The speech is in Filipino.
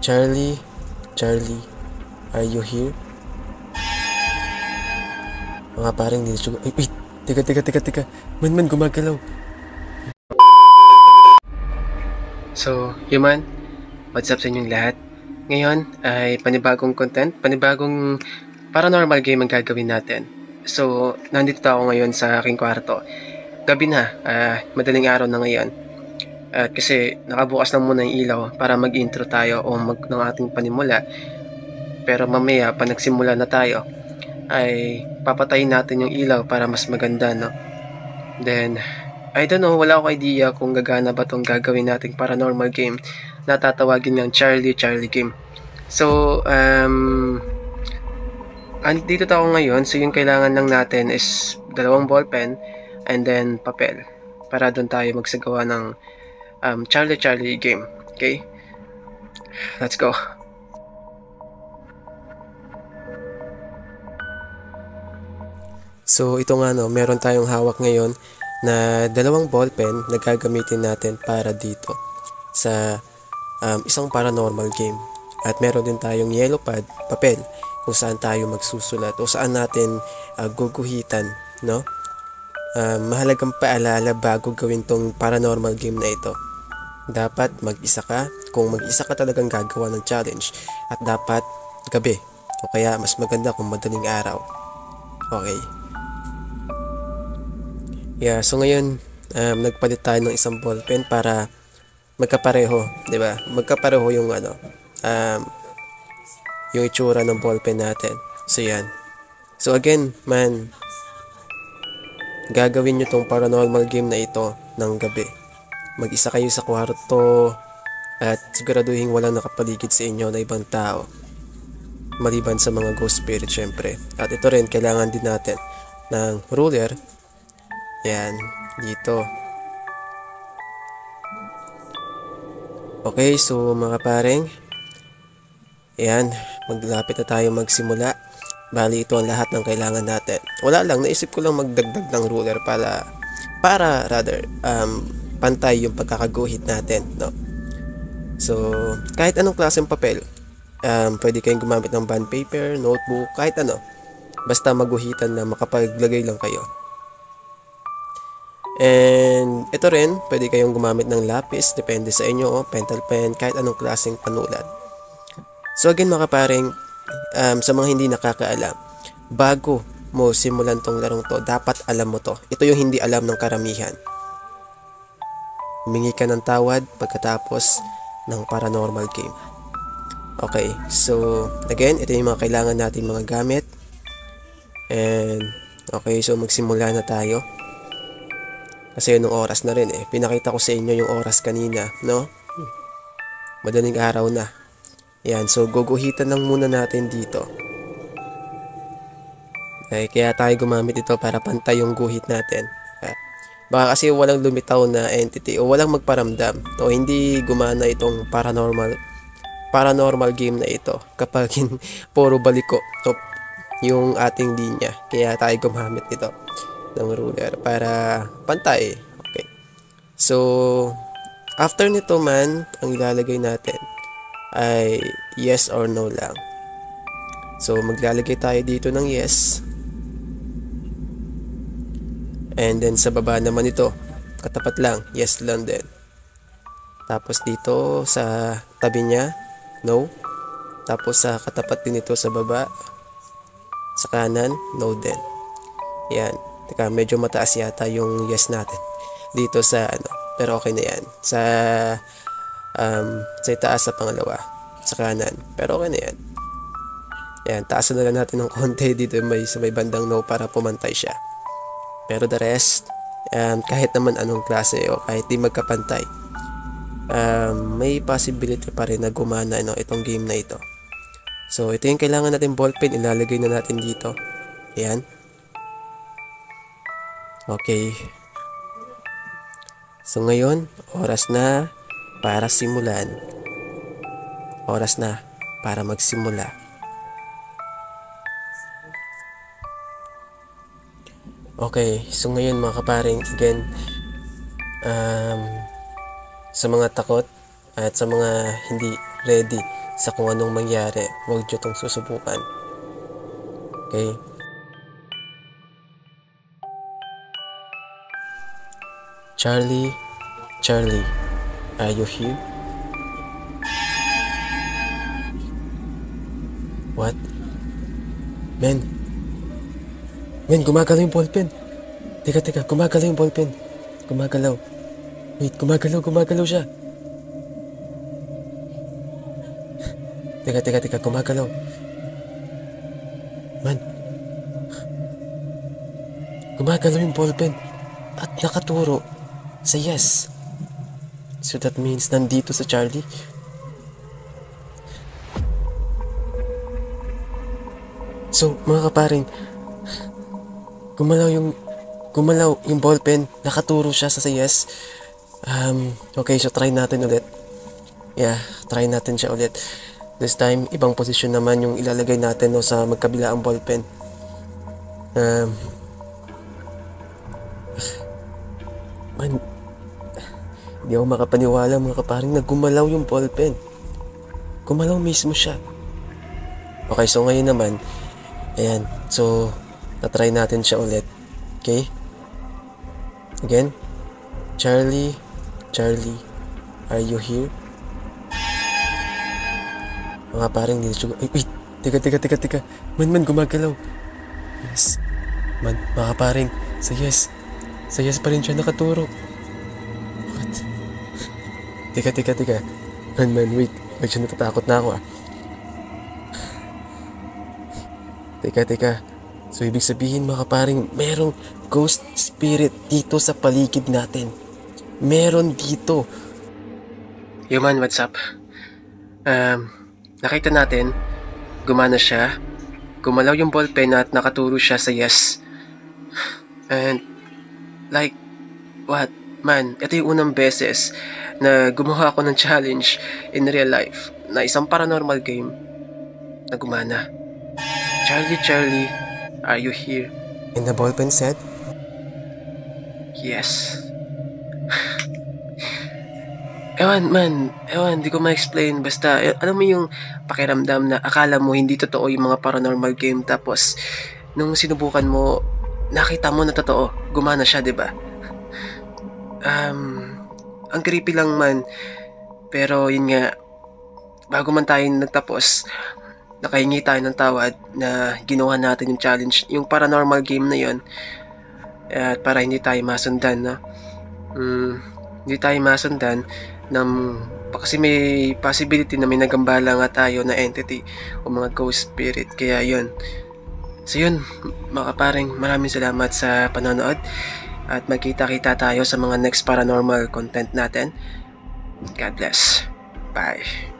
Charlie, Charlie, are you here? Mga paring hindi siya. Ay, wait! Teka. Man, gumagalaw. So, human, what's up sa inyong lahat? Ngayon ay panibagong content, panibagong paranormal game ang gagawin natin. So, nandito ako ngayon sa aking kwarto. Gabi na, madaling araw na ngayon. At kasi nakabukas lang muna yung ilaw para mag-intro tayo o ng ating panimula. Pero mamaya, pa nagsimula na tayo, ay papatayin natin yung ilaw para mas maganda, no? Then, I don't know, wala akong idea kung gagana ba itong gagawin nating paranormal game na tatawagin ng Charlie game. So, andito ako ngayon. So, yung kailangan lang natin is 2 ballpen and then papel para doon tayo magsagawa ng Charlie game. Okay? Let's go. So, ito nga, no, meron tayong hawak ngayon na 2 ballpen na gagamitin natin para dito sa isang paranormal game. At meron din tayong yellow pad, papel, kung saan tayo magsusulat o saan natin guguhitan, no? Mahalagang paalala bago gawin tong paranormal game na ito. Dapat mag-isa ka, kung mag-isa ka talagang gagawa ng challenge, at dapat gabi o kaya mas maganda kung madaling araw. Okay. Yeah, so ngayon nagpalit tayo ng isang ballpen para magkapareho, 'di ba? Magkapareho yung yung itsura ng ballpen natin. So yan. So again, man, gagawin niyo tong paranormal game na ito ng gabi. Mag-isa kayo sa kwarto at siguraduhin walang nakapaligid sa inyo na ibang tao. Maliban sa mga ghost spirit syempre. At ito rin, kailangan din natin ng ruler. Yan, dito. Okay, so mga pareng, yan, maglapit na tayo magsimula. Bali, ito ang lahat ng kailangan natin. Wala lang, naisip ko lang magdagdag ng ruler para pantay yung pagkakaguhit natin, no? So, kahit anong klaseng papel, pwede kayong gumamit ng bond paper, notebook, kahit ano. Basta maguhitan na makapaglagay lang kayo. And ito rin, pwede kayong gumamit ng lapis, depende sa inyo, pentel pen, kahit anong klaseng panulat. So again mga paring, sa mga hindi nakakaalam, bago mo simulan tong larong to, dapat alam mo to. Ito yung hindi alam ng karamihan. Humingi ka ng tawad pagkatapos ng paranormal game. Okay, so again, ito yung mga kailangan natin mga gamit. And okay, so magsimula na tayo. Kasi yun yung oras na rin eh. Pinakita ko sa inyo yung oras kanina, no? Madaling araw na. Yan, so guguhitan lang muna natin dito. Okay, kaya tayo gumamit ito para pantay yung guhit natin. Baka kasi walang lumitaw na entity o walang magparamdam. O hindi gumana itong paranormal game na ito kapag puro baliko yung ating linya. Kaya tayo gumamit ito ng ruler para pantay. Okay. So, after nito man, ang ilalagay natin ay yes or no lang. So, maglalagay tayo dito ng yes. And then sa baba naman ito, katapat lang, yes lang din. Tapos dito sa tabi niya, no. Tapos sa katapat din ito sa baba, sa kanan, no din. Yan. Teka, medyo mataas yata yung yes natin dito sa pero okay na yan. Sa itaas sa pangalawa, sa kanan, pero okay na yan. Yan, taasan na lang natin ng konti dito sa may bandang no para pumantay siya. Pero the rest, kahit naman anong klase o kahit di magkapantay, may possibility pa rin na gumana itong game na ito. So ito yung kailangan natin ballpen, ilalagay na natin dito. Ayan. Okay. So ngayon, oras na para simulan. Oras na para magsimula. Okay, so ngayon mga kaparing, again, sa mga takot at sa mga hindi ready sa kung anong mangyari. Huwag nyo itong susubukan. Okay? Charlie, Charlie, are you here? What? Men, gumagalaw yung ballpen. Teka, gumagalaw yung ballpen. Gumagalaw. Wait, gumagalaw siya. Teka, gumagalaw. Man, gumagalaw yung ballpen. At nakaturo sa yes. So that means nandito sa Charlie. So, mga kaparing, gumalaw yung ballpen, nakaturo siya sa yes. Okay, so try natin ulit. Yeah, try natin siya ulit. This time, ibang posisyon naman yung ilalagay natin sa magkabila ang ballpen. Man, hindi ako makapaniwala mga kaparing na gumalaw yung ballpen. Gumalaw mismo siya. Okay, so ngayon naman, ayan, so tatry natin siya ulit. Okay? Again. Charlie, are you here? Mga paring hindi siya. Ay, wait. Teka. Man, gumagalaw. Yes. Man, mga paring. Sa yes pa rin siya nakaturo. What? Teka. Man, wait. Medyo natatakot na ako Teka. So, ibig sabihin mga paring, merong ghost spirit dito sa paligid natin. Meron dito. Yo man, what's up? Nakita natin, gumana siya. Gumalaw yung ballpen at nakaturo siya sa yes. And, like, what? Man, ito yung unang beses na gumawa ako ng challenge in real life na isang paranormal game na gumana. Charlie, are you here? And the ballpen said, yes. Ewan, di ko ma-explain. Basta, alam mo yung pakiramdam na akala mo hindi totoo yung mga paranormal game. Tapos, nung sinubukan mo, nakita mo na totoo. Gumana siya, diba? Ang creepy lang man. Pero, yun nga, bago man tayo nagtapos, nakahingi tayo ng tawad na ginawa natin yung challenge, yung paranormal game na yun. At para hindi tayo masundan, no? Hindi tayo masundan kasi may possibility na may nagambala nga tayo na entity o mga ghost spirit. Kaya yun. So yun, mga kaparing, maraming salamat sa panonood. At magkita-kita tayo sa mga next paranormal content natin. God bless. Bye.